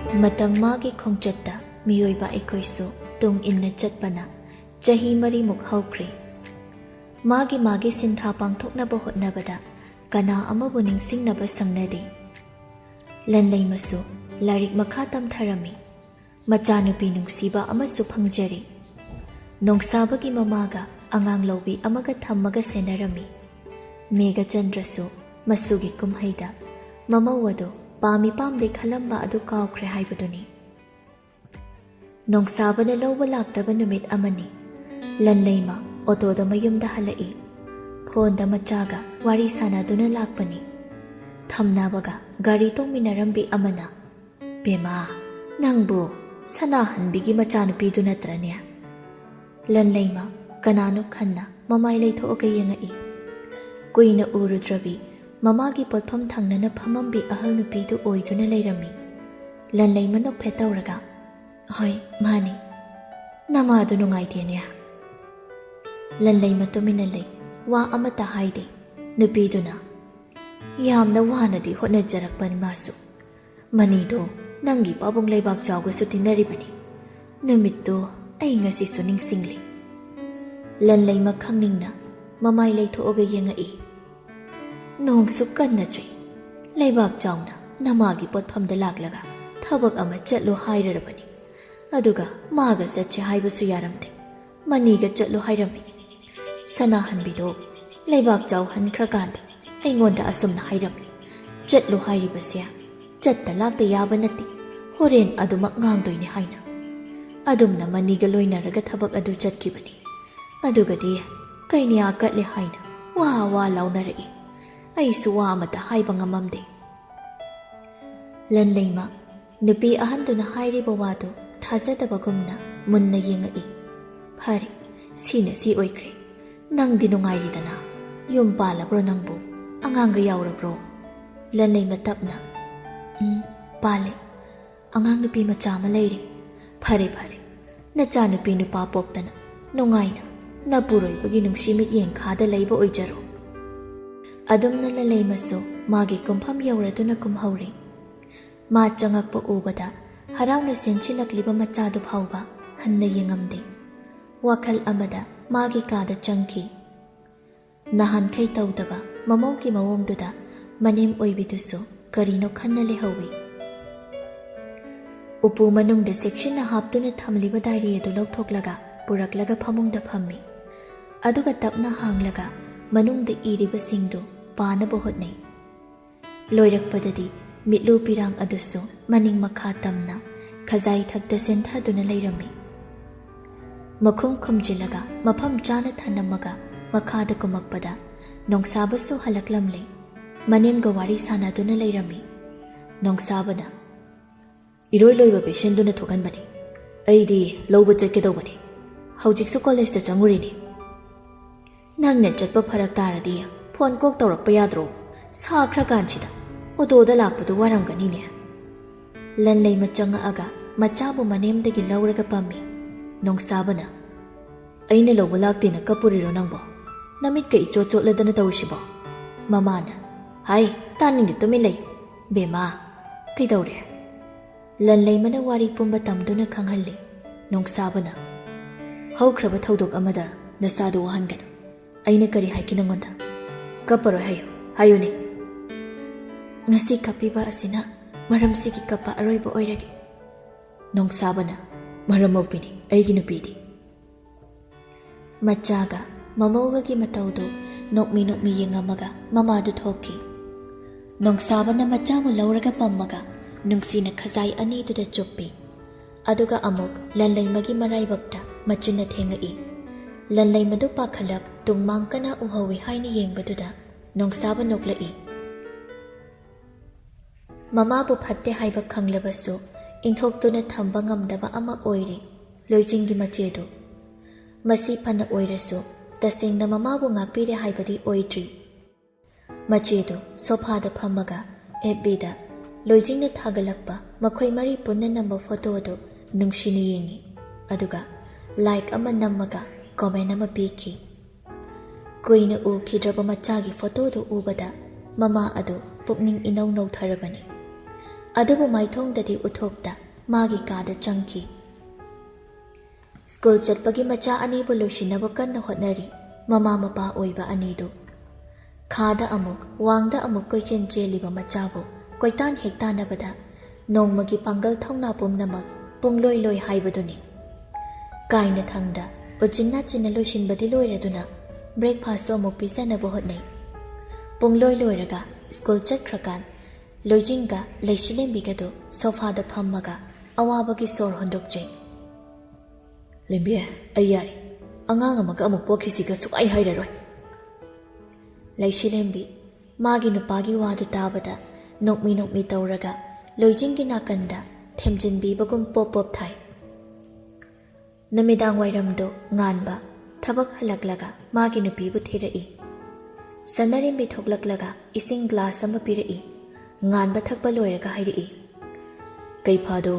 Matam magi khongchatta miyoiba aikhoisu tung inna chatpana chahi marimuk haukre. Magi sintha pangthoknaba hotnabada kana amabu ningsingnaba sangnade. Lanlai masu larik makha tamtharami. Machanupi nungsiba amasu phangjari. Nongsabagi mamaga angang lawbi amaga thammaga senarami. Mega chandrasu masugi kumhaida mamawado pami pamde khalamba adu kaukre haibaduni. Nongsabana lawba laktaba numit amani. Lanlaima otoda mayumda halai. Phonda machaga wari sanaduna lakpani. Thamnabaga gari tongminarambi amana. Bema nangbu sanahanbigi machanupidu natranya. Lanlaima kanano khanna mamai leithoka yengai. Kuina urudrabi mamagi potpham thangnana phamambi ahal nupidu oiduna leirami. Lanlaima nok phetawraga hoi mani namadu nungaitenia. Lanlaima tumina lei wa amata haide nupiduna yamna wanadi hotnajarakpani masu. Manido nangi pabong leibak jawgasu tinaribani. Numitto ai ngasisu ningsingli. Lanlaima khangningna mamai leithoga yengai. Nongsu kanna chui. Leibak jawna namagi potphamda laklaga thabak ama chatlo hairarabani. Aduga maga satche haibasu yaramde. Maniga chatlo hairami. Sanahanbido leibak jaw hankhrakanda aingonda asumna hairami. Chatlo hairibasya chatta lakta yaba natti. Horen adumak ngangdoine haina. Adumna maniga loinaraga thabak adu chatkibani. Adugadi kainiya katle haina wa launarai. Aisu wa amata haiba ngamamde. Lanlaima nupi ahanduna hairiba wado thazadabagumna munna yengai. Phari sina si oikre. Nangdi nungairidana yum palabro nangbu anganga yaurabro. Lanlaima tapna pale angang nupi macha ma leire. Phare nacha nupi nupa poktana nungaina napuroibagi nungsimit yengkhada leiba oijaro. Adumna lalaimasu magi kumpham yauraduna kumhauri. Ma changakpa ubada harauna senchilakliba machadu phauba hanna yengamde. Wakhal amada magi kada changki. Nahan khai tawdaba mamawki mawongduda manem oibidusu karino khanna lehawi. Upu manungda section na haptuna thamliba diary edu lawthoklaga puraklaga phamungda phammi. Aduga tapna hanglaga manungda iriba singdu panaba hotnai. Loirakpadadi mitlu pirang adusu maning makha tamna khazai thakda senthaduna leirami. Makhum khumjilaga mafam chana thanamaga makhada kumakpada nongsabasu halaklamle. Manemga wari sanaduna leirami. Nongsabana iroi loiba patient thokanbani. Aidi lawba chakkedawbani. Haujiksu college ta changurini. Nangna chatpa pharak taradi phone kok tawrakpa yadro. Sakhra kanchida otoda lakpadu waramganine. Lanlaima changaaga machabu manemdagi lawraga pammi. Nongsabana aina lawba laktena kapuriro nangbo. Namit ka ichotchotladana tawrisibo. Mamana hai taningdi tumilai. Bema kaidawre. Lanlaimana wari pumba tamduna khanghalli. Nongsabana haukraba thaudok amada nasadu wahangana. Aina kari haikinangonda. Kaparo hayune. Ngasi kapiba asina maramsigi kapa aroiba oiragi. Nongsabana maramopini aigi nupidi. Machaga mamawagi mataudu nokmi yengamaga mamadu thoki. Nongsabana machamu lawraga pammaga nungsina khazai aniduda chuppi. Aduga amok lanlaimagi maraibakta machina thengai. Lanlaimadu pakhalap tungmangkana uhawi haini yengbaduda nongsaba noklai. Mamabu phatte haiba khanglabasu ingthoktuna thamba ngamdaba ama oire loijingi machedu. Masi phana oirasu tasengna mamabu ngakpire haibadi oidri. Machedu sophada phamaga FBda loijingna thagalakpa makhoi mari punna namba photo adu nungshini yengi. Aduga like ama namaga comment ama piki. Kuina ukhidraba machagi photo do ubada mama adu pukning inaw tharabani. ꯑꯗꯨꯕꯨ ꯃꯥꯏꯊꯣꯡꯗꯗꯤ ꯎꯠꯊꯣꯛꯇ ꯃꯥꯒꯤ ꯀꯥꯗ ꯆꯪꯈꯤ꯫ School ꯆꯠꯄꯒꯤ ꯃꯆꯥ ꯑꯅꯤꯕꯨ ꯂꯣꯏꯁꯤꯟꯅꯕ ꯀꯟꯅ ꯍꯣꯠꯅꯔꯤ ꯃꯃꯥ ꯃꯄꯥ ꯑꯣꯏꯕ ꯑꯅꯤꯗꯨ꯫ ꯈꯥꯗ ꯑꯃꯨꯛ ꯋꯥꯡꯗ ꯑꯃꯨꯛ ꯀꯣꯏꯆꯦꯟ ꯆꯦꯜꯂꯤꯕ ꯃꯆꯥꯕꯨ ꯀꯣꯏꯇꯥꯟ ꯍꯦꯛ ꯇꯥꯟꯅꯕꯗ ꯅꯣꯡꯃꯒꯤ ꯄꯥꯡꯒꯜ ꯊꯧꯅꯥ ꯄꯨꯝꯅꯃꯛ ꯄꯨꯡꯂꯣꯏ ꯂꯣꯏ ꯍꯥꯏꯕꯗꯨꯅꯤ꯫ ꯀꯥꯏꯅ ꯊꯪꯗ ꯎꯆꯤꯟ ꯅꯥꯆꯤꯟꯅ ꯂꯣꯏꯁꯤꯟꯕꯗꯤ ꯂꯣꯏꯔꯗꯨꯅ ꯕ꯭ꯔꯦꯛꯐꯥꯁꯇꯣ ꯑꯃꯨꯛ ꯄꯤꯖꯅꯕ ꯍꯣꯠꯅꯩ꯫ ꯄꯨꯡꯂꯣꯏ ꯂꯣꯏꯔꯒ ꯁ꯭ꯀꯨꯜ ꯆꯠꯈ꯭ꯔꯀꯥꯟ ꯂꯣꯏꯖꯤꯡꯒ ꯂꯩꯁꯤꯂꯦꯝꯕꯤꯒꯗꯨ ꯁꯣꯐꯥꯗ ꯐꯝꯃꯒ ꯑꯋꯥꯕꯒꯤ ꯁꯣꯔ ꯍꯣꯟꯗꯣꯛꯆꯩ꯫ ꯂꯦꯝꯕꯤ, ꯑꯩ ꯌꯥꯔꯤ, ꯑꯉꯥꯡ ꯑꯃꯒ ꯑꯃꯨꯛ ꯄꯣꯛꯈꯤꯁꯤꯒ ꯁꯨꯛꯍꯥꯏ ꯍꯥꯏꯔꯔꯣꯏ꯫ ꯂꯩꯁꯤꯂꯦꯝꯕꯤ ꯃꯥꯒꯤ ꯅꯨꯄꯥꯒꯤ ꯋꯥꯗꯨ ꯇꯥꯕꯗ ꯅꯣꯛꯃꯤ ꯅꯣꯛꯃꯤ ꯇꯧꯔꯒ ꯂꯣꯏꯖꯤꯡꯒꯤ ꯅꯥꯀꯟꯗ ꯊꯦꯝꯖꯤꯟꯕꯤꯕꯒꯨꯝ ꯄꯣꯞ ꯄꯣꯞ ꯊꯥꯏ꯫ ꯅꯨꯃꯤꯗꯥꯡ ꯋꯥꯏꯔꯝꯗꯣ ꯉꯥꯟꯕ ꯊꯕꯛ ꯍꯜꯂꯛꯂꯒ ꯃꯥꯒꯤ ꯅꯨꯄꯤꯕꯨ ꯊꯤꯔꯛꯏ꯫ ꯁꯅꯔꯦꯝꯕꯤ ꯊꯣꯛꯂꯛꯂꯒ ꯏꯁꯤꯡ ꯒ꯭ꯂꯥꯁ ꯑꯃ ꯄꯤꯔꯛꯏ꯫ ꯉꯥꯟꯕ ꯊꯛꯄ ꯂꯣꯏꯔꯒ ꯍꯥꯏꯔꯛꯏ, ꯀꯩꯐꯥꯗꯣ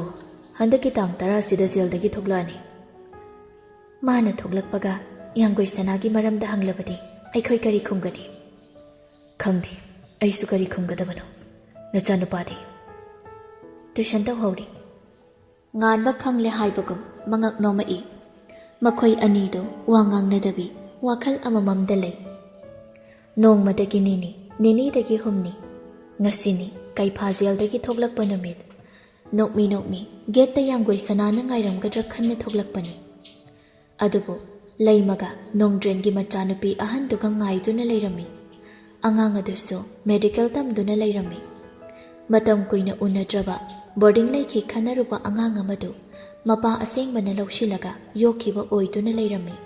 ꯍꯟꯗꯛꯀꯤ ꯇꯥꯡ 10 ꯖꯦꯜꯗꯒꯤ ꯊꯣꯛꯂꯛꯑꯅꯤ꯫ ꯃꯥꯅ ꯊꯣꯛꯂꯛꯄꯒ ꯌꯥꯡꯒꯣꯏ ꯁꯅꯥꯒꯤ ꯃꯔꯝꯗ ꯍꯪꯂꯕꯗꯤ ꯑꯩꯈꯣꯏ ꯀꯔꯤ ꯈꯨꯝꯒꯅꯤ? ꯈꯪꯗꯦ, ꯑꯩꯁꯨ ꯀꯔꯤ ꯈꯨꯝꯒꯗꯕꯅꯣ꯫ ꯅꯆꯥꯅꯨꯄꯥꯗꯤ? ꯇ꯭ꯌꯨꯁꯟ ꯇꯧꯍꯧꯔꯤ꯫ ꯉꯥꯟꯕ ꯈꯪꯂꯦ ꯍꯥꯏꯕꯒꯨꯝ ꯃꯉꯛ ꯅꯣꯝꯃꯛꯏ꯫ ꯃꯈꯣꯏ ꯑꯅꯤꯗꯣ ꯋꯥ ꯉꯥꯡꯅꯗꯕꯤ ꯋꯥꯈꯜ ꯑꯃꯃꯝꯗ ꯂꯩ꯫ ꯅꯣꯡꯃꯗꯒꯤ ꯅꯤꯅꯤ, ꯅꯤꯅꯤꯗꯒꯤ ꯍꯨꯝꯅꯤ, ꯉꯁꯤꯅꯤ ꯀꯩꯐꯥ ꯖꯦꯜꯗꯒꯤ ꯊꯣꯛꯂꯛꯄ ꯅꯨꯃꯤꯠ꯫ ꯅꯣꯛꯃꯤ ꯅꯣꯛꯃꯤ ꯒꯦꯠꯇ ꯌꯥꯡꯒꯣꯏ ꯁꯅꯥꯅ ꯉꯥꯏꯔꯝꯒꯗ꯭ꯔꯥ ꯈꯟꯅ ꯊꯣꯛꯂꯛꯄꯅꯤ꯫ ꯑꯗꯨꯕꯨ ꯂꯩꯃꯒ ꯅꯣꯡꯗ꯭ꯔꯦꯟꯒꯤ ꯃꯆꯥꯅꯨꯄꯤ ꯑꯍꯟꯗꯨꯒ ꯉꯥꯏꯗꯨꯅ ꯂꯩꯔꯝꯃꯤ꯫ ꯑꯉꯥꯡ ꯑꯗꯨꯁꯨ ꯃꯦꯗꯤꯀꯦꯜ ꯇꯝꯗꯨꯅ ꯂꯩꯔꯝꯃꯤ꯫ ꯃꯇꯝ ꯀꯨꯏꯅ ꯎꯅꯗ꯭ꯔꯕ ꯕꯣꯔꯗꯤꯡ ꯂꯩꯈꯤ ꯈꯟꯅꯔꯨꯕ ꯑꯉꯥꯡ ꯑꯃꯗꯨ ꯃꯄꯥ ꯑꯁꯦꯡꯕꯅ ꯂꯧꯁꯤꯜꯂꯒ ꯌꯣꯛꯈꯤꯕ ꯑꯣꯏꯗꯨꯅ ꯂꯩꯔꯝꯃꯤ꯫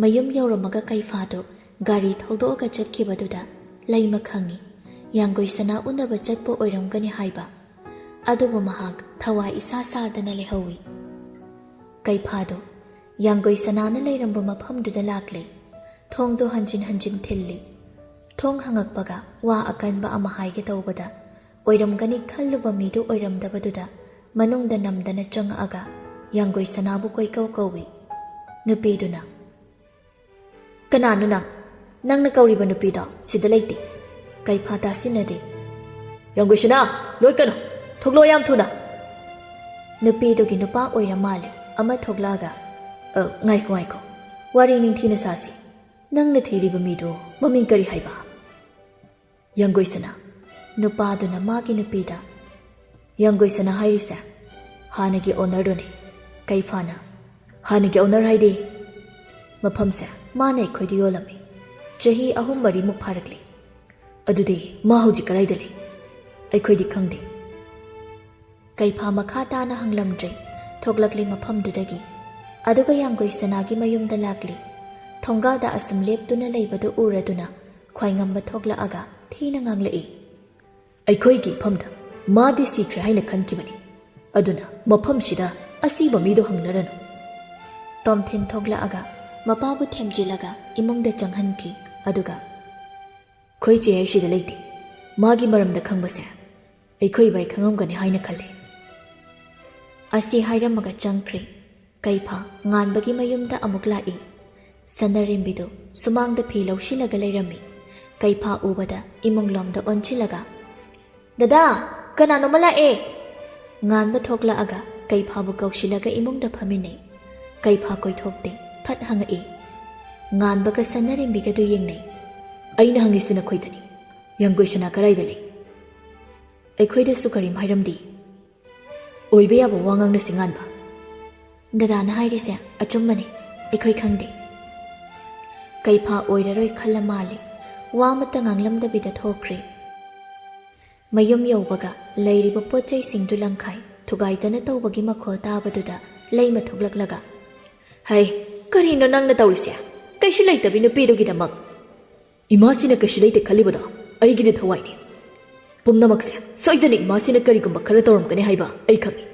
ꯃꯌꯨꯝ ꯌꯧꯔꯝꯃꯒ ꯀꯩꯐꯥꯗꯣ ꯒꯥꯔꯤ ꯊꯧꯗꯣꯛꯑꯒ ꯆꯠꯈꯤꯕꯗꯨꯗ ꯂꯩꯃ ꯈꯪꯉꯤ ꯌꯥꯡꯒꯣꯏ ꯁꯅꯥ ꯎꯅꯕ ꯆꯠꯄ ꯑꯣꯏꯔꯝꯒꯅꯤ ꯍꯥꯏꯕ꯫ ꯑꯗꯨꯕꯨ ꯃꯍꯥꯛ ꯊꯋꯥꯏ ꯏꯁꯥ ꯁꯥꯗꯅ ꯂꯩꯍꯧꯏ꯫ ꯀꯩꯐꯥꯗꯣ ꯌꯥꯡꯒꯣꯏ ꯁꯅꯥꯅ ꯂꯩꯔꯝꯕ ꯃꯐꯝꯗꯨꯗ ꯂꯥꯛꯂꯦ꯫ ꯊꯣꯡꯗꯣ ꯍꯟꯖꯤꯟ ꯍꯟꯖꯤꯟ ꯊꯤꯜꯂꯤ꯫ ꯊꯣꯡ ꯍꯪꯉꯛꯄꯒ ꯋꯥ ꯑꯀꯟꯕ ꯑꯃ ꯍꯥꯏꯒꯦ ꯇꯧꯕꯗ ꯑꯣꯏꯔꯝꯒꯅꯤ ꯈꯜꯂꯨꯕ ꯃꯤꯗꯨ ꯑꯣꯏꯔꯝꯗꯕꯗꯨꯗ ꯃꯅꯨꯡꯗ ꯅꯝꯗꯅ ꯆꯪꯉꯛꯑꯒ ꯌꯥꯡꯒꯣꯏ ꯁꯅꯥꯕꯨ ꯀꯣꯏꯀꯧ ꯀꯧꯏ꯫ ꯅꯨꯄꯤꯗꯨꯅ, ꯀꯅꯥꯅꯣ ꯅꯪ? ꯅꯪꯅ ꯀꯧꯔꯤꯕ ꯅꯨꯄꯤꯗꯣ ꯁꯤꯗ ꯂꯩꯇꯦ꯫ ꯀꯩꯐꯥ ꯇꯥꯁꯤꯟꯅꯗꯦ꯫ ꯌꯥꯡꯒꯣꯏ ꯁꯅꯥ, ꯂꯣꯠꯀꯅꯨ, ꯊꯣꯛꯂꯛꯑꯣ ꯌꯥꯝ ꯊꯨꯅ꯫ ꯅꯨꯄꯤꯗꯨꯒꯤ ꯅꯨꯄꯥ ꯑꯣꯏꯔ ꯃꯥꯜꯂꯦ ꯑꯃ ꯊꯣꯛꯂꯛꯑꯒ, ꯉꯥꯏꯈꯣ ꯉꯥꯏꯈꯣ, ꯋꯥꯔꯤ ꯅꯤꯡꯊꯤꯅ ꯁꯥꯁꯤ꯫ ꯅꯪꯅ ꯊꯤꯔꯤꯕ ꯃꯤꯗꯣ ꯃꯃꯤꯡ ꯀꯔꯤ ꯍꯥꯏꯕ? ꯌꯥꯡꯒꯣꯏ ꯁꯅꯥ꯫ ꯅꯨꯄꯥꯗꯨꯅ ꯃꯥꯒꯤ ꯅꯨꯄꯤꯗ, ꯌꯥꯡꯒꯣꯏ ꯁꯅꯥ ꯍꯥꯏꯔꯤꯁꯦ ꯍꯥꯟꯅꯒꯤ ꯑꯣꯅꯔꯗꯨꯅꯤ꯫ ꯀꯩꯐꯥꯅ, ꯍꯥꯟꯅꯒꯤ ꯑꯣꯅꯔ ꯍꯥꯏꯗꯤ? ꯃꯐꯝꯁꯦ ꯃꯥꯅ ꯑꯩꯈꯣꯏꯗ ꯌꯣꯜꯂꯝꯃꯤ꯫ ꯆꯍꯤ 3-4ꯃꯨꯛ ꯐꯥꯔꯛꯂꯤ꯫ ꯑꯗꯨꯗꯤ ꯃꯥ ꯍꯧꯖꯤꯛ ꯀꯗꯥꯏꯗ ꯂꯩ? ꯑꯩꯈꯣꯏꯗꯤ ꯈꯪꯗꯦ꯫ ꯀꯩꯐꯥ ꯃꯈꯥ ꯇꯥꯅ ꯍꯪꯂꯝꯗ꯭ꯔꯦ꯫ ꯊꯣꯛꯂꯛꯂꯤ ꯃꯐꯝꯗꯨꯗꯒꯤ꯫ ꯑꯗꯨꯒ ꯌꯥꯡꯒꯣꯏ ꯁꯅꯥꯒꯤ ꯃꯌꯨꯝꯗ ꯂꯥꯛꯂꯤ꯫ ꯊꯣꯡꯒꯥꯜꯗ ꯑꯁꯨꯝ ꯂꯦꯞꯇꯨꯅ ꯂꯩꯕꯗꯨ ꯎꯔꯗꯨꯅ ꯈ꯭ꯋꯥꯏꯉꯝꯕ ꯊꯣꯛꯂꯛꯑꯒ ꯊꯤꯅ ꯉꯥꯡꯂꯛꯏ, ꯑꯩꯈꯣꯏꯒꯤ ꯏꯐꯝꯗ ꯃꯥꯗꯤ ꯁꯤꯈ꯭ꯔꯦ ꯍꯥꯏꯅ ꯈꯟꯈꯤꯕꯅꯤ, ꯑꯗꯨꯅ ꯃꯐꯝꯁꯤꯗ ꯑꯁꯤꯕ ꯃꯤꯗꯣ ꯍꯪꯅꯔꯅꯨ꯫ ꯇꯣꯝꯊꯤꯟ ꯊꯣꯛꯂꯛꯑꯒ ꯃꯄꯥꯕꯨ ꯊꯦꯝꯖꯤꯜꯂꯒ ꯏꯃꯨꯡꯗ ꯆꯪꯍꯟꯈꯤ꯫ ꯑꯗꯨꯒ, ꯑꯩꯈꯣꯏ ꯆꯦ ꯑꯁꯤꯗ ꯂꯩꯇꯦ꯫ ꯃꯥꯒꯤ ꯃꯔꯝꯗ ꯈꯪꯕꯁꯦ ꯑꯩꯈꯣꯏ ꯏꯕꯥꯏ ꯈꯪꯉꯝꯒꯅꯤ ꯍꯥꯏꯅ ꯈꯜꯂꯤ꯫ ꯑꯁꯤ ꯍꯥꯏꯔꯝꯃꯒ ꯆꯪꯈ꯭ꯔꯦ꯫ ꯀꯩꯐꯥ ꯉꯥꯟꯕꯒꯤ ꯃꯌꯨꯝꯗ ꯑꯃꯨꯛ ꯂꯥꯛꯏ꯫ ꯁꯅꯔꯦꯝꯕꯤꯗꯨ ꯁꯨꯃꯥꯡꯗ ꯐꯤ ꯂꯧꯁꯤꯜꯂꯒ ꯂꯩꯔꯝꯃꯤ꯫ ꯀꯩꯐꯥ ꯎꯕꯗ ꯏꯃꯨꯡꯂꯣꯝꯗ ꯑꯣꯟꯁꯤꯜꯂꯒ, ꯗꯗꯥ, ꯀꯅꯥꯅꯣꯃ ꯂꯥꯛꯑꯦ꯫ ꯉꯥꯟꯕ ꯊꯣꯛꯂꯛꯑꯒ ꯀꯩꯐꯥꯕꯨ ꯀꯧꯁꯤꯜꯂꯒ ꯏꯃꯨꯡꯗ ꯐꯝꯃꯤꯟꯅꯩ꯫ ꯀꯩꯐꯥ ꯀꯣꯏꯊꯣꯛꯇꯦ꯫ ꯐꯠ ꯍꯪꯉꯛꯏ꯫ ꯉꯥꯟꯕꯒ ꯁꯅꯔꯦꯝꯕꯤꯒꯗꯨ ꯌꯦꯡꯅꯩ꯫ ꯑꯩꯅ ꯍꯪꯉꯤꯁꯤ ꯅꯈꯣꯏꯗꯅꯤ, ꯌꯥꯡꯒꯣꯏ ꯁꯅꯥ ꯀꯗꯥꯏꯗ ꯂꯩ? ꯑꯩꯈꯣꯏꯗꯁꯨ ꯀꯔꯤꯝ ꯍꯥꯏꯔꯝꯗꯦ꯫ ꯑꯣꯏꯕ ꯌꯥꯕ ꯋꯥ ꯉꯥꯡꯅꯁꯤ ꯉꯥꯟꯕ꯫ ꯗꯗꯥꯅ ꯍꯥꯏꯔꯤꯁꯦ ꯑꯆꯨꯝꯕꯅꯤ, ꯑꯩꯈꯣই ꯈꯪꯗꯦ꯫ ꯀꯩꯐꯥ ꯑꯣꯏꯔꯔꯣꯏ ꯈꯜꯂ ꯃꯥꯜꯂꯤ꯫ ꯋꯥ ꯑꯃꯠꯇ ꯉꯥꯡꯂꯝꯗꯕꯤꯗ ꯊꯣꯛꯈ꯭ꯔꯦ꯫ ꯃꯌꯨꯝ ꯌꯧꯕꯒ ꯂꯩꯔꯤꯕ ꯄꯣꯠ ꯆꯩꯁꯤꯡꯗꯨ ꯂꯪꯈꯥꯏ ꯊꯨꯒꯥꯏꯗꯅ ꯇꯧꯕꯒꯤ ꯃꯈꯣꯜ ꯇꯥꯕꯗꯨꯗ ꯂꯩꯃ ꯊꯣꯛꯂꯛꯂꯒ, ꯍꯩ, ꯀꯔꯤꯅꯣ ꯅꯪꯅ ꯇꯧꯔꯤꯁꯦ? ꯀꯩꯁꯨ ꯂꯩꯇꯕꯤ ꯅꯨꯄꯤꯗꯨꯒꯤꯗꯃꯛ ꯏꯃꯥꯁꯤꯅ ꯀꯩꯁꯨ ꯂꯩꯇꯦ ꯈꯜꯂꯤꯕꯗꯣ ꯑꯩꯒꯤꯗꯤ ꯊꯋꯥꯏꯅꯤ꯫ ꯄꯨꯝꯅꯃꯛꯁꯦ ꯁꯣꯏꯗꯅ ꯏꯃꯥꯁꯤꯅ ꯀꯔꯤꯒꯨꯝꯕ ꯈꯔ ꯇꯧꯔꯝꯒꯅꯤ ꯍꯥꯏꯕ ꯑꯩ ꯈꯪꯏ꯫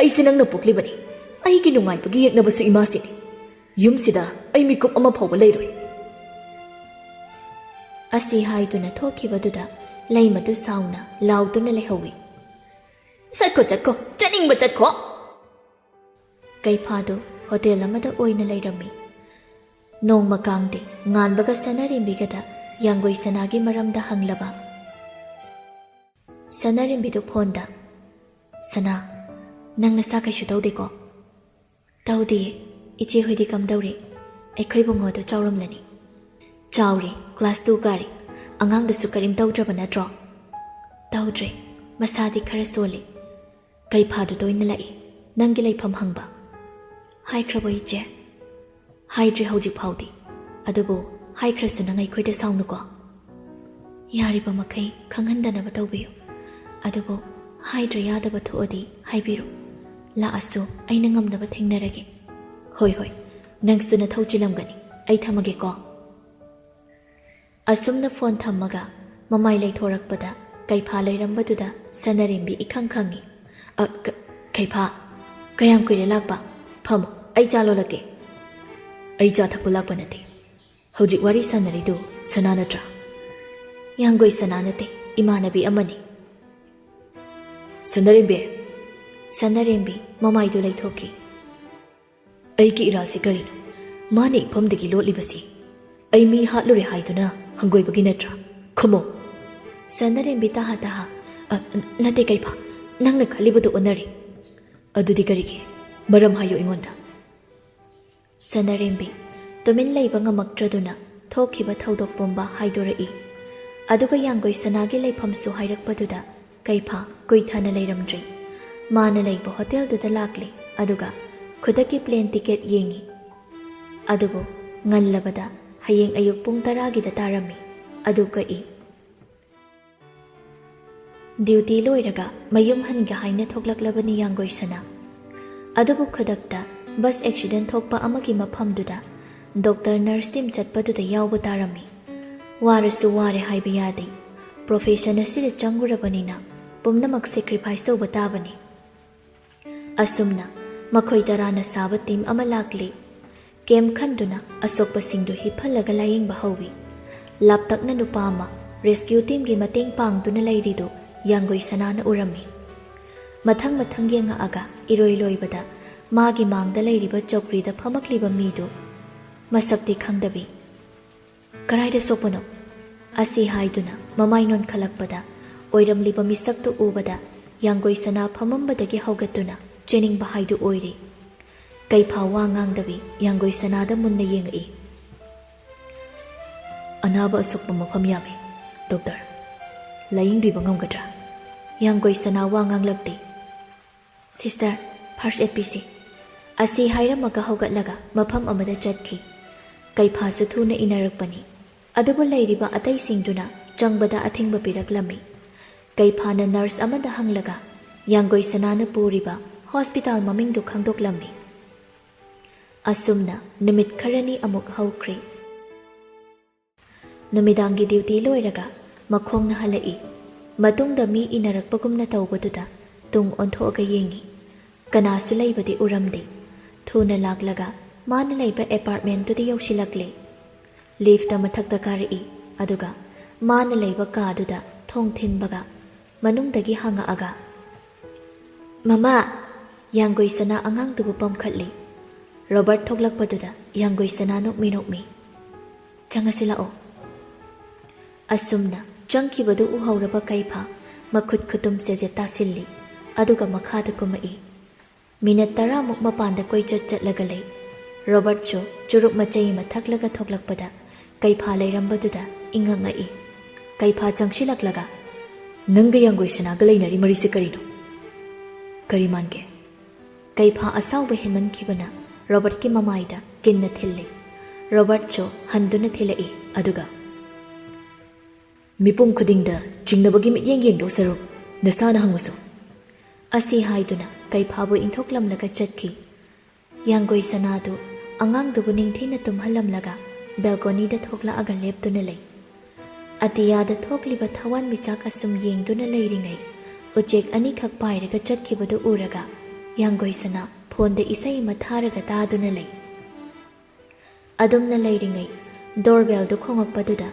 ꯑꯩꯁꯦ ꯅꯪꯅ ꯄꯣꯛꯂꯤꯕꯅꯤ꯫ ꯑꯩꯒꯤ ꯅꯨꯡꯉꯥꯏꯕꯒꯤ ꯌꯦꯛꯅꯕꯁꯨ ꯏꯃꯥꯁꯤꯅꯤ꯫ ꯌꯨꯝꯁꯤꯗ ꯑꯩ ꯃꯤꯀꯨꯞ ꯑꯃ ꯐꯥꯎꯕ ꯂꯩꯔꯣꯏ꯫ ꯑꯁꯤ ꯍꯥꯏꯗꯨꯅ ꯊꯣꯛꯈꯤꯕꯗꯨꯗ ꯂꯩꯃꯗꯨ ꯁꯥꯎꯅ ꯂꯥꯎꯗꯨꯅ ꯂꯩꯍꯧꯏ꯫ ꯆꯠꯈꯣ ꯆꯠꯈꯣ, ꯆꯠꯅꯤꯡꯕ ꯆꯠꯈꯣ꯫ ꯀꯩꯐꯥꯗꯨ ꯍꯣꯇꯦꯜ ꯑꯃꯗ ꯑꯣꯏꯅ ꯂꯩꯔꯝꯃꯤ꯫ ꯅꯣꯡꯃ ꯀꯥꯡꯗꯦ ꯉꯥꯟꯕꯒ ꯁꯅꯔꯦꯝꯕꯤꯒꯗ ꯌꯥꯡꯒꯣꯏ ꯁꯅꯥꯒꯤ ꯃꯔꯝꯗ ꯍꯪꯂꯕ, ꯁꯅꯥꯔꯦꯝꯕꯤꯗꯨ ꯐꯣꯟꯗ ꯁꯅꯥ ꯅꯪ ꯅꯁꯥ ꯀꯩꯁꯨ ꯇꯧꯗꯦꯀꯣ? ꯇꯧꯗꯤꯌꯦ ꯏꯆꯦ ꯍꯣꯏꯗꯤ ꯀꯝꯗꯧꯔꯤ? ꯑꯩꯈꯣꯏ ꯕꯨꯡꯉꯣꯗꯨ ꯆꯥꯎꯔꯝꯂꯅꯤ꯫ ꯆꯥꯎꯔꯤ ꯀ꯭ꯂꯥꯁ 2 ꯀꯥꯔꯤ ꯑꯉꯥꯡꯗꯨꯁꯨ ꯀꯔꯤꯝ ꯇꯧꯗ꯭ꯔꯕ ꯅꯠꯇ꯭ꯔꯣ? ꯇꯧꯗ꯭ꯔꯦ ꯃꯁꯥꯗꯤ ꯈꯔ ꯁꯣꯜꯂꯤ꯫ ꯀꯩꯐꯥꯗꯨ ꯇꯣꯏꯅ ꯂꯥꯛꯏ ꯅꯪꯒꯤ ꯂꯩꯐꯝ ꯍꯪꯕ? ꯍꯥꯏꯈ꯭ꯔꯕꯣ ꯏꯆꯦ? ꯍꯥꯏꯗ꯭ꯔꯤ ꯍꯧꯖꯤꯛ ꯐꯥꯎꯗꯤ ꯑꯗꯨꯕꯨ ꯍꯥꯏꯈ꯭ꯔꯁꯨ ꯅꯪ ꯑꯩꯈꯣꯏꯗ ꯁꯥꯎꯅꯨꯀꯣ? ꯌꯥꯔꯤꯕ ꯃꯈꯩ ꯈꯪꯍꯟꯗꯅꯕ ꯇꯧꯕꯤꯌꯨ ꯑꯗꯨꯕꯨ ꯍꯥꯏꯗ꯭ꯔ ꯌꯥꯗꯕ ꯊꯣꯛꯑꯗꯤ ꯍꯥꯏꯕꯤꯔꯨ ꯂꯥꯛꯑꯁꯨ ꯑꯩꯅ ꯉꯝꯅꯕ ꯊꯦꯡꯅꯔꯒꯦ꯫ ꯍꯣꯏ ꯍꯣꯏ ꯅꯪꯁꯨ ꯅꯊꯧ ꯆꯤꯜꯂꯝꯒꯅꯤ ꯑꯩ ꯊꯝꯃꯒꯦꯀꯣ꯫ ꯑꯁꯨꯝꯅ ꯐꯣꯟ ꯊꯝꯃꯒ ꯃꯃꯥꯏ ꯂꯩꯊꯣꯔꯛꯄꯗ ꯀꯩꯐꯥ ꯂꯩꯔꯝꯕꯗꯨꯗ ꯁꯅꯥꯔꯦꯝꯕꯤ ꯏꯈꯪ ꯈꯪꯉꯤ꯫ ꯀꯩꯐꯥ ꯀꯌꯥꯝ ꯀꯨꯏꯔꯦ ꯂꯥꯛꯄ? ꯐꯝꯃꯣ ꯑꯩ ꯆꯥ ꯂꯣꯜꯂꯛꯀꯦ꯫ ꯑꯩ ꯆꯥ ꯊꯛꯄ ꯂꯥꯛꯄ ꯅꯠꯇꯦ ꯍꯧꯖꯤꯛ ꯋꯥꯔꯤ ꯁꯥꯟꯅꯔꯤꯗꯨ ꯁꯅꯥ ꯅꯠꯇ꯭ꯔꯥ? ꯌꯥꯡꯒꯣꯏ ꯁꯅꯥ ꯅꯠꯇꯦ ꯏꯃꯥꯟꯅꯕꯤ ꯑꯃꯅꯤ꯫ ꯁꯅꯥꯔꯦꯝꯕꯤ ꯁꯅꯥꯔꯦꯝꯕꯤ ꯃꯃꯥꯏꯗꯨ ꯂꯩꯊꯣꯛꯈꯤ꯫ ꯑꯩꯒꯤ ꯏꯔꯥꯜꯁꯤ ꯀꯔꯤꯅꯣ? ꯃꯥꯅ ꯏꯐꯝꯗꯒꯤ ꯂꯣꯠꯂꯤꯕꯁꯤ ꯑꯩ ꯃꯤ ꯍꯥꯠꯂꯨꯔꯦ ꯍꯥꯏꯗꯨꯅ ꯍꯪꯒꯣꯏꯕꯒꯤ ꯅꯠꯇ꯭ꯔꯥ? ꯈꯨꯝꯃꯣ꯫ ꯁꯅꯥꯔꯦꯝꯕꯤ ꯇꯍꯥ ꯇꯍꯥ ꯅꯠꯇꯦ ꯀꯩꯐꯥ ꯅꯪꯅ ꯈꯜꯂꯤꯕꯗꯨ ꯑꯣꯟꯅꯔꯤ꯫ ꯑꯗꯨꯗꯤ ꯀꯔꯤꯒꯤ? ꯃꯔꯝ ꯍꯥꯏꯌꯨ ꯑꯩꯉꯣꯟꯗ꯫ ꯁꯅꯥꯔꯦꯝꯕꯤ ꯇꯨꯃꯤꯟ ꯂꯩꯕ ꯉꯝꯃꯛꯇ꯭ꯔꯗꯨꯅ ꯊꯣꯛꯈꯤꯕ ꯊꯧꯗꯣꯛ ꯄꯨꯝꯕ ꯍꯥꯏꯗꯣꯔꯛꯏ꯫ ꯑꯗꯨꯒ ꯌꯥꯡꯒꯣꯏ ꯁꯅꯥꯒꯤ ꯂꯩꯐꯝꯁꯨ ꯍꯥꯏꯔꯛꯄꯗꯨꯗ ꯀꯩꯐꯥ ꯀꯨꯏꯊꯅ ꯂꯩꯔꯝꯗ꯭ꯔꯤ꯫ ꯃꯥꯅ ꯂꯩꯕ ꯍꯣꯇꯦꯜꯗꯨꯗ ꯂꯥꯛꯂꯤ ꯑꯗꯨꯒ ꯈꯨꯗꯛꯀꯤ ꯄ꯭ꯂꯦꯟ ꯇꯤꯀꯦꯠ ꯌꯦꯡꯉꯤ꯫ ꯑꯗꯨꯕꯨ ꯉꯜꯂꯕꯗ ꯍꯌꯦꯡ ꯑꯌꯨꯛ ꯄꯨꯡ 10ꯒꯤꯗ ꯇꯥꯔꯝꯃꯤ꯫ ꯑꯗꯨ ꯀꯛꯏ꯫ ꯗ꯭ꯌꯨꯇꯤ ꯂꯣꯏꯔꯒ ꯃꯌꯨꯝ ꯍꯟꯒꯦ ꯍꯥꯏꯅ ꯊꯣꯛꯂꯛꯂꯕꯅꯤ ꯌꯥꯡꯒꯣꯏ ꯁꯅꯥ꯫ ꯑꯗꯨꯕꯨ ꯈꯨꯗꯛꯇ ꯕꯁ ꯑꯦꯛꯁꯤꯗꯦꯟ ꯊꯣꯛꯄ ꯑꯃꯒꯤ ꯃꯐꯝꯗꯨꯗ ꯗꯣꯛꯇꯔ ꯅꯔꯁ ꯇꯤꯝ ꯆꯠꯄꯗꯨꯗ ꯌꯥꯎꯕ ꯇꯥꯔꯝꯃꯤ꯫ ꯋꯥꯔꯁꯨ ꯋꯥꯔꯦ ꯍꯥꯏꯕ ꯌꯥꯗꯦ꯫ ꯄ꯭ꯔꯣꯐꯦꯁꯟ ꯑꯁꯤꯗ ꯆꯪꯉꯨꯔꯕꯅꯤꯅ ꯄꯨꯝꯅꯃꯛ ꯁꯦꯀ꯭ꯔꯤꯐꯥꯏꯁ ꯇꯧꯕ ꯇꯥꯕꯅꯤ꯫ ꯑꯁꯨꯝꯅ ꯃꯈꯣꯏ 10ꯅ ꯁꯥꯕ ꯇꯤꯝ ꯑꯃ ꯂꯥꯛꯂꯤ꯫ ꯀꯦꯝ ꯈꯟꯗꯨꯅ ꯑꯁꯣꯛꯄꯁꯤꯡꯗꯨ ꯍꯤꯞꯍꯜꯂꯒ ꯂꯥꯌꯦꯡꯕ ꯍꯧꯋꯤ꯫ ꯂꯥꯞꯇꯛꯅ ꯅꯨꯄꯥ ꯑꯃ ꯔꯦꯁꯀ꯭ꯌꯨ ꯇꯤꯝꯒꯤ ꯃꯇꯦꯡ ꯄꯥꯡꯗꯨꯅ ꯂꯩꯔꯤꯗꯨ ꯌꯥꯡꯒꯣꯏ ꯁꯅꯥꯅ ꯎꯔꯝꯃꯤ꯫ ꯃꯊꯪ ꯃꯊꯪ ꯌꯦꯡꯉꯛꯑꯒ ꯏꯔꯣꯏ ꯂꯣꯏꯕꯗ ꯃꯥꯒꯤ ꯃꯥꯡꯗ ꯂꯩꯔꯤꯕ ꯆꯧꯀ꯭ꯔꯤꯗ ꯐꯝꯃꯛꯂꯤꯕ ꯃꯤꯗꯨ ꯃꯁꯛꯇꯤ ꯈꯪꯗꯕꯤ ꯀꯔꯥꯏꯗ ꯁꯣꯛꯄꯅꯣ ꯑꯁꯤ ꯍꯥꯏꯗꯨꯅ ꯃꯃꯥꯏ ꯅꯣꯟꯈꯠꯂꯛꯄꯗ ꯑꯣꯏꯔꯝꯂꯤꯕ ꯃꯤꯁꯛꯇꯨ ꯎꯕꯗ ꯌꯥꯡꯒꯣꯏ ꯁꯅꯥ ꯐꯝꯃꯝꯕꯗꯒꯤ ꯍꯧꯒꯠꯇꯨꯅ ꯆꯦꯅꯤꯡꯕ ꯍꯥꯏꯗꯨ ꯑꯣꯏꯔꯤ꯫ ꯀꯩꯐꯥ ꯋꯥ ꯉꯥꯡꯗꯕꯤ ꯌꯥꯡꯒꯣꯏ ꯁꯅꯥꯗ ꯃꯨꯟꯅ ꯌꯦꯡꯉꯛꯏ꯫ ꯑꯅꯥꯕ ꯑꯁꯣꯛꯄ ꯃꯐꯝ ꯌꯥꯝꯃꯤ ꯗꯣꯛꯇꯔ ꯂꯥꯌꯦꯡꯕꯤꯕ ꯉꯝꯒꯗ꯭ꯔꯥ? ꯌꯥꯡꯒꯣꯏ ꯁꯅꯥ ꯋꯥ ꯉꯥꯡꯂꯛꯇꯦ꯫ ꯁꯤꯁꯇꯔ ꯐꯥꯔꯁ ꯑꯦꯗ ꯄꯤꯁꯤ ꯑꯁꯤ ꯍꯥꯏꯔꯝꯃꯒ ꯍꯧꯒꯠꯂꯒ ꯃꯐꯝ ꯑꯃꯗ ꯆꯠꯈꯤ꯫ ꯀꯩꯐꯥꯁꯨ ꯊꯨꯅ ꯏꯅꯔꯛꯄꯅꯤ꯫ ꯑꯗꯨꯕꯨ ꯂꯩꯔꯤꯕ ꯑꯇꯩꯁꯤꯡꯗꯨꯅ ꯆꯪꯕꯗ ꯑꯊꯤꯡꯕ ꯄꯤꯔꯛꯂꯝꯃꯤ꯫ ꯀꯩꯐꯥꯅ ꯅꯔꯁ ꯑꯃꯗ ꯍꯪꯂꯒ ꯌꯥꯡꯒꯣꯏ ꯁꯅꯥꯅ ꯄꯨꯔꯤꯕ ꯍꯣꯁꯄꯤꯇꯥꯜ ꯃꯃꯤꯡꯗꯨ ꯈꯪꯗꯣꯛꯂꯝꯃꯤ꯫ ꯑꯁꯨꯝꯅ ꯅꯨꯃꯤꯠ ꯈꯔꯅꯤ ꯑꯃꯨꯛ ꯍꯧꯈ꯭ꯔꯤ꯫ ꯅꯨꯃꯤꯗꯥꯡꯒꯤ ꯗ꯭ꯌꯨꯇꯤ ꯂꯣꯏꯔꯒ ꯃꯈꯣꯡꯅ ꯍꯜꯂꯛꯏ꯫ ꯃꯇꯨꯡꯗ ꯃꯤ ꯏꯅꯔꯛꯄꯒꯨꯝꯅ ꯇꯧꯕꯗꯨꯗ ꯇꯨꯡ ꯑꯣꯟꯊꯣꯛꯑꯒ ꯌꯦꯡꯉꯤ꯫ ꯀꯅꯥꯁꯨ ꯂꯩꯕꯗꯤ ꯎꯔꯝꯗꯦ꯫ ꯊꯨꯅ ꯂꯥꯛꯂꯒ ꯃꯥꯅ ꯂꯩꯕ ꯑꯦꯄꯥꯔꯠꯃꯦꯟꯇꯨꯗ ꯌꯧꯁꯤꯜꯂꯛꯂꯦ꯫ ꯂꯤꯐꯇ ꯃꯊꯛꯇ ꯀꯥꯔꯛꯏ ꯑꯗꯨꯒ ꯃꯥꯅ ꯂꯩꯕ ꯀꯥꯗꯨꯗ ꯊꯣꯡ ꯊꯤꯟꯕꯒ ꯃꯅꯨꯡꯗꯒꯤ ꯍꯪꯉꯛꯑꯒ ꯃꯃꯥ ꯌꯥꯡꯒꯣꯏ ꯁꯅꯥ ꯑꯉꯥꯡꯗꯨꯕꯨ ꯄꯝꯈꯠꯂꯤ꯫ ꯔꯣꯕꯔꯠ ꯊꯣꯛꯂꯛꯄꯗꯨꯗ ꯌꯥꯡꯒꯣꯏ ꯁꯅꯥ ꯅꯣꯛꯃꯤ ꯅꯣꯛꯃꯤ ꯆꯪꯉꯁꯤ ꯂꯥꯛꯑꯣ꯫ ꯑꯁꯨꯝꯅ ꯆꯪꯈꯤꯕꯗꯨ ꯎꯍꯧꯔꯕ ꯀꯩꯐꯥ ꯃꯈꯨꯠ ꯈꯨꯇꯨꯝ ꯆꯦꯖꯦꯠ ꯇꯥꯁꯤꯜꯂꯤ ꯑꯗꯨꯒ ꯃꯈꯥꯗ ꯀꯨꯝꯃꯛꯏ꯫ ꯃꯤꯅꯠ 10ꯃꯨꯛ ꯃꯄꯥꯟꯗ ꯀꯣꯏꯆꯠ ꯆꯠꯂꯒ ꯂꯩ꯫ ꯔꯣꯕꯔꯠꯁꯨ ꯆꯨꯔꯨꯞ ꯃꯆꯩ ꯑꯃ ꯊꯛꯂꯒ ꯊꯣꯛꯂꯛꯄꯗ ꯀꯩꯐꯥ ꯂꯩꯔꯝꯕꯗꯨꯗ ꯏꯪꯉꯛꯉꯛꯏ꯫ ꯀꯩꯐꯥ ꯆꯪꯁꯤꯜꯂꯛꯂꯒ ꯅꯪꯒ ꯌꯥꯡꯒꯣꯏ ꯁꯅꯥꯒ ꯂꯩꯅꯔꯤ ꯃꯔꯤꯁꯦ ꯀꯔꯤꯅꯣ? ꯀꯔꯤ ꯃꯥꯟꯒꯦ? ꯀꯩꯐꯥ ꯑꯁꯥꯎꯕ ꯍꯦꯟꯃꯟꯈꯤꯕꯅ ꯔꯣꯕꯔꯠꯀꯤ ꯃꯃꯥꯏꯗ ꯀꯤꯟꯅ ꯊꯤꯜꯂꯤ꯫ ꯔꯣꯕꯔꯠꯁꯨ ꯍꯟꯗꯨꯅ ꯊꯤꯜꯂꯛꯏ ꯑꯗꯨꯒ ꯃꯤꯄꯨꯝ ꯈꯨꯗꯤꯡꯗ ꯆꯤꯡꯅꯕꯒꯤ ꯃꯤꯠꯌꯦꯡ ꯌꯦꯡꯗꯧ ꯁꯔꯨꯛ ꯅꯁꯥꯅ ꯍꯪꯉꯨꯁꯨ ꯑꯁꯤ ꯍꯥꯏꯗꯨꯅ ꯀꯩꯐꯥꯕꯨ ꯏꯟꯊꯣꯛꯂꯝꯂꯒ ꯆꯠꯈꯤ꯫ ꯌꯥꯡꯒꯣꯏ ꯁꯅꯥꯗꯨ ꯑꯉꯥꯡꯗꯨꯕꯨ ꯅꯤꯡꯊꯤꯅ ꯇꯨꯝꯍꯜꯂꯝꯂꯒ ꯕꯦꯜꯀꯣꯅꯤꯗ ꯊꯣꯛꯂꯛꯑꯒ ꯂꯦꯞꯇꯨꯅ ꯂꯩ꯫ ꯑꯇꯤꯌꯥꯗ ꯊꯣꯛꯂꯤꯕ ꯊꯋꯥꯟꯃꯤꯆꯥꯛ ꯑꯁꯨꯝ ꯌꯦꯡꯗꯨꯅ ꯂꯩꯔꯤꯉꯩ ꯎꯆꯦꯛ ꯑꯅꯤꯈꯛ ꯄꯥꯏꯔꯒ ꯆꯠꯈꯤꯕꯗꯨ ꯎꯔꯒ ꯌꯥꯡꯒꯣꯏ ꯁꯅꯥ ꯐꯣꯟꯗ ꯏꯁꯩ ꯑꯃ ꯊꯥꯔꯒ ꯇꯥꯗꯨꯅ ꯂꯩ꯫ ꯑꯗꯨꯝꯅ ꯂꯩꯔꯤꯉꯩ ꯗꯣꯔꯕꯦꯜꯗꯨ ꯈꯣꯡꯉꯛꯄꯗꯨꯗ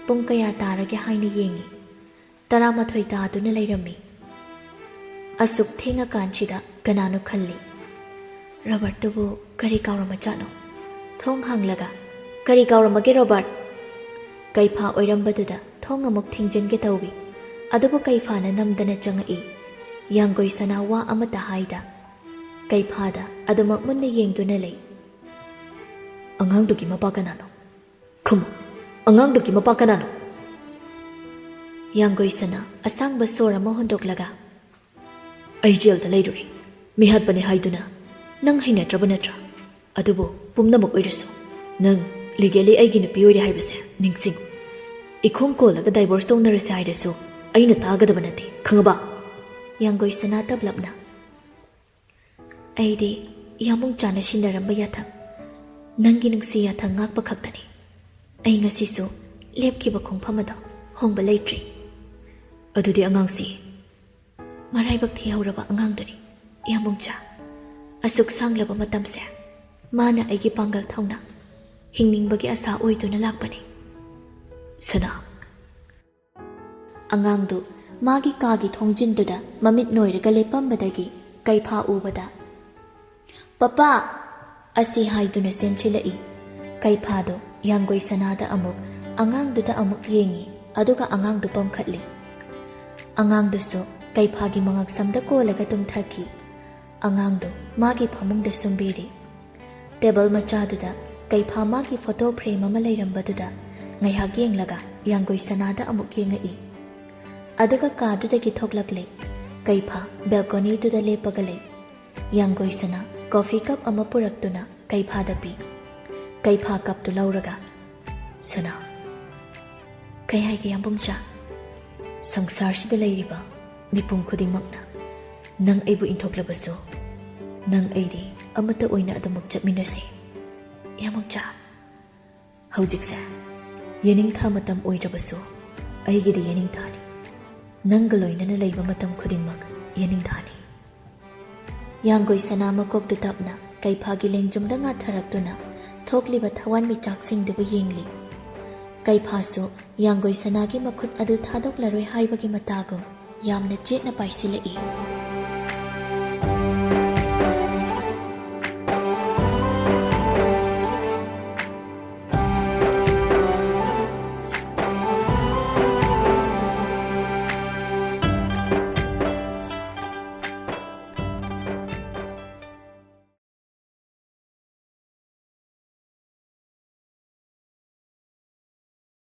ꯄꯨꯡ ꯀꯌꯥ ꯇꯥꯔꯒꯦ ꯍꯥꯏꯅ ꯌꯦꯡꯉꯤ꯫ 11 ꯇꯥꯗꯨꯅ ꯂꯩꯔꯝꯃꯤ꯫ ꯑꯁꯨꯛ ꯊꯦꯡꯉꯀꯥꯟꯁꯤꯗ ꯀꯅꯥꯅꯣ ꯈꯜꯂꯤ꯫ ꯔꯣꯕꯔꯠꯇꯨꯕꯨ ꯀꯔꯤ ꯀꯥꯎꯔꯝꯃꯖꯥꯠꯅꯣ? ꯊꯣꯡ ꯍꯥꯡꯂꯒ ꯀꯔꯤ ꯀꯥꯎꯔꯝꯃꯒꯦ ꯔꯣꯕꯔꯠ? ꯀꯩꯐꯥ ꯑꯣꯏꯔꯝꯕꯗꯨꯗ ꯊꯣꯡ ꯑꯃꯨꯛ ꯊꯤꯡꯖꯤꯟꯒꯦ ꯇꯧꯋꯤ꯫ ꯑꯗꯨꯕꯨ ꯀꯩꯐꯥꯅ ꯅꯝꯗꯅ ꯆꯪꯉꯛꯏ꯫ ꯌꯥꯡꯒꯣꯏ ꯁꯅꯥ ꯋꯥ ꯑꯃꯠꯇ ꯍꯥꯏꯗ ꯀꯩꯐꯥꯗ ꯑꯗꯨꯃꯛ ꯃꯨꯟꯅ ꯌꯦꯡꯗꯨꯅ ꯂꯩ꯫ ꯑꯉꯥꯡꯗꯨꯒꯤ ꯃꯄꯥ ꯀꯅꯥꯅꯣ? ꯈꯨꯝꯃꯨ, ꯑꯉꯥꯡꯗꯨꯒꯤ ꯃꯄꯥ ꯀꯅꯥꯅꯣ? ꯌꯥꯡꯒꯣꯏ ꯁꯅꯥ ꯑꯁꯥꯡꯕ ꯁꯣꯔ ꯑꯃ ꯍꯣꯟꯗꯣꯛꯂꯒ ꯑꯩ ꯖꯦꯜꯗ ꯂꯩꯔꯨꯔꯤ, ꯃꯤꯍꯥꯠꯄꯅꯦ ꯍꯥꯏꯗꯨꯅ ꯅꯪ ꯍꯩꯅꯗ꯭ꯔꯕ ꯅꯠꯇ꯭ꯔꯥ? ꯑꯗꯨꯕꯨ ꯄꯨꯝꯅꯃꯛ ꯑꯣꯏꯔꯁꯨ ꯅꯪ ꯂꯤꯒꯦꯂꯤ ꯑꯩꯒꯤ ꯅꯨꯄꯤ ꯑꯣꯏꯔꯦ ꯍꯥꯏꯕꯁꯦ ꯅꯤꯡꯁꯤꯡꯉꯨ꯫ ꯏꯈꯣꯡ ꯀꯣꯜꯂꯒ ꯗꯥꯏꯚꯣꯔꯁ ꯇꯧꯅꯔꯁꯦ ꯍꯥꯏꯔꯁꯨ ꯑꯩꯅ ꯇꯥꯒꯗꯕ ꯅꯠꯇꯦ, ꯈꯪꯉꯕ? ꯌꯥꯡꯒꯣꯏ ꯁꯅꯥ ꯇꯞꯂꯞꯅ ꯑꯩꯗꯤ ꯌꯥꯃꯨꯡ ꯆꯥꯅ ꯁꯤꯟꯅꯔꯝꯕ ꯌꯥꯊꯪ, ꯅꯪꯒꯤ ꯅꯨꯡꯁꯤ ꯌꯥꯊꯪ ꯉꯥꯛꯄ ꯈꯛꯇꯅꯤ꯫ ꯑꯩ ꯉꯁꯤꯁꯨ ꯂꯦꯞꯈꯤꯕ ꯈꯣꯡꯐꯝ ꯑꯗꯣ ꯍꯣꯡꯕ ꯂꯩꯇ꯭ꯔꯤ꯫ ꯑꯗꯨꯗꯤ ꯑꯉꯥꯡꯁꯤ ꯃꯔꯥꯏꯕꯛ ꯊꯤꯍꯧꯔꯕ ꯑꯉꯥꯡꯗꯨꯅꯤ ꯌꯥꯃꯨꯡꯆꯥ꯫ ꯑꯁꯨꯛ ꯁꯥꯡꯂꯕ ꯃꯇꯝꯁꯦ ꯃꯥꯅ ꯑꯩꯒꯤ ꯄꯥꯡꯒꯜ ꯊꯧꯅꯥ, ꯍꯤꯡꯅꯤꯡꯕꯒꯤ ꯑꯁꯥ ꯑꯣꯏꯗꯨꯅ ꯂꯥꯛꯄꯅꯤ꯫ ꯁꯅꯥ, ꯑꯉꯥꯡꯗꯨ ꯃꯥꯒꯤ ꯀꯥꯒꯤ ꯊꯣꯡꯖꯤꯟꯗꯨꯗ ꯃꯃꯤꯠ ꯅꯣꯏꯔꯒ ꯂꯦꯞꯄꯝꯕꯗꯒꯤ ꯀꯩꯐꯥ ꯎꯕꯗ ꯄꯄꯥ ꯑꯁꯤ ꯍꯥꯏꯗꯨꯅ ꯆꯦꯟꯁꯤꯜꯂꯛꯏ꯫ ꯀꯩꯐꯥꯗꯣ ꯌꯥꯡꯒꯣꯏ ꯁꯅꯥꯗ ꯑꯃꯨꯛ, ꯑꯉꯥꯡꯗꯨꯗ ꯑꯃꯨꯛ ꯌꯦꯡꯉꯤ, ꯑꯗꯨꯒ ꯑꯉꯥꯡꯗꯨ ꯄꯝꯈꯠꯂꯤ꯫ ꯑꯉꯥꯡꯗꯨꯁꯨ ꯀꯩꯐꯥꯒꯤ ꯃꯉꯛꯁꯝꯗ ꯀꯣꯜꯂꯒ ꯇꯨꯝꯊꯈꯤ꯫ ꯑꯉꯥꯡꯗꯨ ꯃꯥꯒꯤ ꯐꯃꯨꯡꯗ ꯁꯨꯝꯕꯤꯔꯤ꯫ ꯇꯦꯕꯜ ꯃꯆꯥꯗꯨꯗ ꯀꯩꯐꯥ ꯃꯥꯒꯤ ꯐꯣꯇꯣ ꯐ꯭ꯔꯦꯝ ꯑꯃ ꯂꯩꯔꯝꯕꯗꯨꯗ ꯉꯥꯏꯍꯥꯛ ꯌꯦꯡꯂꯒ ꯌꯥꯡꯒꯣꯏ ꯁꯅꯥꯗ ꯑꯃꯨꯛ ꯌꯦꯡꯉꯛꯏ꯫ ꯑꯗꯨꯒ ꯀꯥꯗꯨꯗꯒꯤ ꯊꯣꯛꯂꯛꯂꯦ꯫ ꯀꯩꯐꯥ ꯕꯦꯜꯀꯣꯅꯤꯗꯨꯗ ꯂꯦꯞꯄꯒ ꯂꯩ꯫ ꯌꯥꯡꯒꯣꯏ ꯁꯅꯥ ꯀꯣꯐꯤ ꯀꯞ ꯑꯃ ꯄꯨꯔꯛꯇꯨꯅ ꯀꯩꯐꯥꯗ ꯄꯤ꯫ ꯀꯩꯐꯥ ꯀꯞꯇꯨ ꯂꯧꯔꯒ ꯁꯅꯥ, ꯀꯩ ꯍꯥꯏꯒꯦ ꯌꯥꯝꯕꯨꯡꯆꯥ? ꯁꯪꯁꯥꯔꯁꯤꯗ ꯂꯩꯔꯤꯕ ꯃꯤꯄꯨꯝ ꯈꯨꯗꯤꯡꯃꯛꯅ ꯅꯪ ꯑꯩꯕꯨ ꯏꯟꯊꯣꯛꯂꯕꯁꯨ ꯅꯪ ꯑꯩꯗꯤ ꯑꯃꯠꯇ ꯑꯣꯏꯅ ꯑꯗꯨꯃꯛ ꯆꯠꯃꯤꯟꯅꯁꯤ꯫ ꯌꯥꯝꯕꯨꯡꯆꯥ, ꯍꯧꯖꯤꯛꯁꯦ ꯌꯦꯅꯤꯡꯊꯥ ꯃꯇꯝ ꯑꯣꯏꯗ꯭ꯔꯕꯁꯨ ꯑꯩꯒꯤꯗꯤ ꯌꯦꯅꯤꯡꯊꯥꯅꯤ꯫ ꯅꯪꯒ ꯂꯣꯏꯅꯅ ꯂꯩꯕ ꯃꯇꯝ ꯈꯨꯗꯤꯡꯃꯛ ꯌꯦꯅꯤꯡꯊꯥꯅꯤ꯫ ꯌꯥꯡꯒꯣꯏ ꯁꯅꯥ ꯃꯀꯣꯛꯇꯨ ꯇꯞꯅ ꯀꯩꯐꯥꯒꯤ ꯂꯦꯡꯖꯨꯝꯗ ꯉꯥꯊꯔꯛꯇꯨꯅ ꯊꯣꯛꯂꯤꯕ ꯊꯋꯥꯟꯃꯤꯆꯥꯛꯁꯤꯡꯗꯨꯕꯨ ꯌꯦꯡꯂꯤ꯫ ꯀꯩꯐꯥꯁꯨ ꯌꯥꯡꯒꯣꯏ ꯁꯅꯥꯒꯤ ꯃꯈꯨꯠ ꯑꯗꯨ ꯊꯥꯗꯣꯛꯂꯔꯣꯏ ꯍꯥꯏꯕꯒꯤ ꯃꯇꯥꯒꯨꯝ ꯌꯥꯝꯅ ꯆꯦꯠꯅ ꯄꯥꯏꯁꯤꯜꯂꯛꯏ꯫